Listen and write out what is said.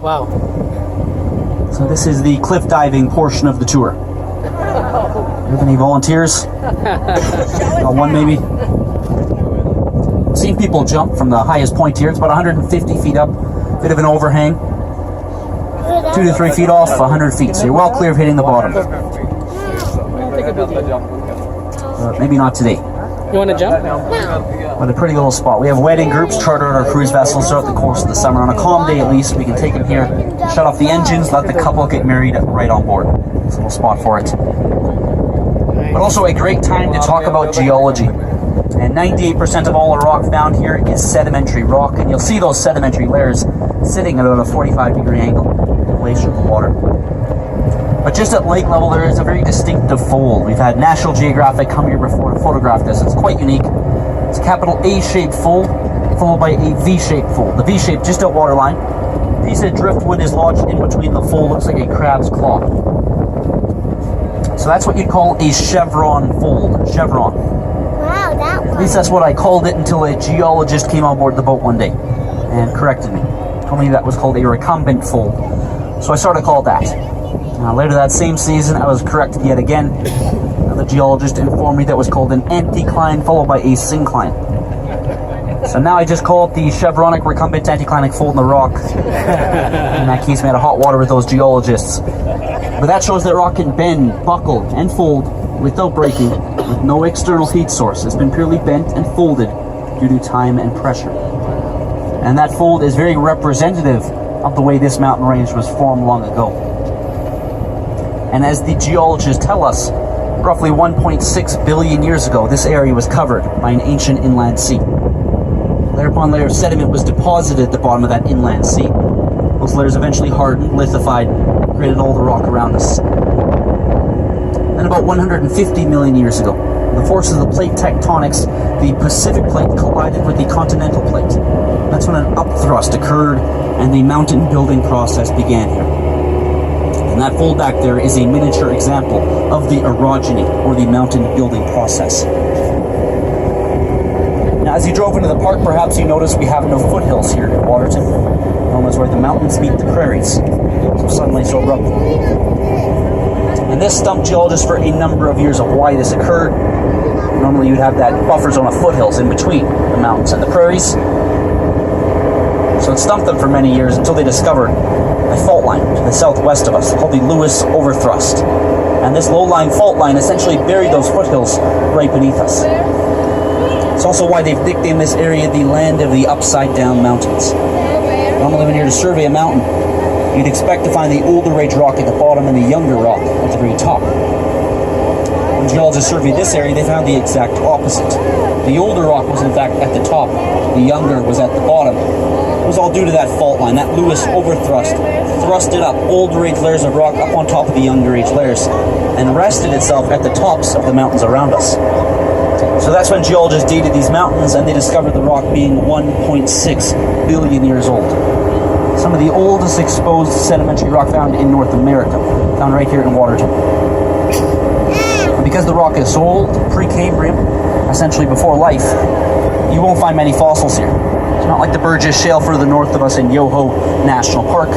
Wow. So this is the cliff diving portion of the tour. Do you have any volunteers? One maybe? I've seen people jump from the highest point here. It's about 150 feet up. Bit of an overhang. 2 to 3 feet off, 100 feet. So you're well clear of hitting the bottom. Maybe not today. You want to jump? But a pretty little spot. We have wedding groups chartered on our cruise vessels throughout the course of the summer. On a calm day at least, we can take them here, shut off the engines, let the couple get married right on board. It's a little spot for it. But also a great time to talk about geology. And 98% of all the rock found here is sedimentary rock, and you'll see those sedimentary layers sitting at about a 45-degree angle in relation to the water. But just at lake level, there is a very distinctive fold. We've had National Geographic come here before to photograph this. It's quite unique. It's a capital A-shaped fold, followed by a V-shaped fold. The V-shape just at waterline. A piece of driftwood is lodged in between the fold, looks like a crab's claw. So that's what you'd call a chevron fold. Chevron. Wow, that one. At least that's what I called it until a geologist came on board the boat one day and corrected me. Told me that was called a recumbent fold. So I started to call it that. Later that same season, I was corrected yet again. The geologist informed me that was called an anticline followed by a syncline. So now I just call it the chevronic recumbent anticlinic fold in the rock. In that case, we had a hot water with those geologists. But that shows that rock can bend, buckle, and fold without breaking, with no external heat source. It's been purely bent and folded due to time and pressure. And that fold is very representative of the way this mountain range was formed long ago. And as the geologists tell us, roughly 1.6 billion years ago, this area was covered by an ancient inland sea. Layer upon layer of sediment was deposited at the bottom of that inland sea. Those layers eventually hardened, lithified, created all the rock around us. Then about 150 million years ago, the forces of the plate tectonics, the Pacific plate collided with the continental plate. That's when an upthrust occurred and the mountain building process began here. And that fold back there is a miniature example of the orogeny, or the mountain building process. Now, as you drove into the park, perhaps you noticed we have no foothills here in Waterton, known as where the mountains meet the prairies, so suddenly so abruptly. And this stumped geologists for a number of years of why this occurred. Normally you'd have that buffer zone of foothills in between the mountains and the prairies. So it stumped them for many years until they discovered a fault line to the southwest of us called the Lewis Overthrust. And this low-lying fault line essentially buried those foothills right beneath us. It's also why they've nicknamed this area the land of the upside-down mountains. Normally when you're to survey a mountain, you'd expect to find the older age rock at the bottom and the younger rock at the very top. When geologists surveyed this area, they found the exact opposite. The older rock was in fact at the top, the younger was at the bottom. It was all due to that fault line, that Lewis Overthrust thrusted up older age layers of rock up on top of the younger age layers, and rested itself at the tops of the mountains around us. So that's when geologists dated these mountains, and they discovered the rock being 1.6 billion years old. Some of the oldest exposed sedimentary rock found in North America, found right here in Waterton. And because the rock is so old, pre-Cambrian, essentially before life, you won't find many fossils here. It's not like the Burgess Shale further north of us in Yoho National Park.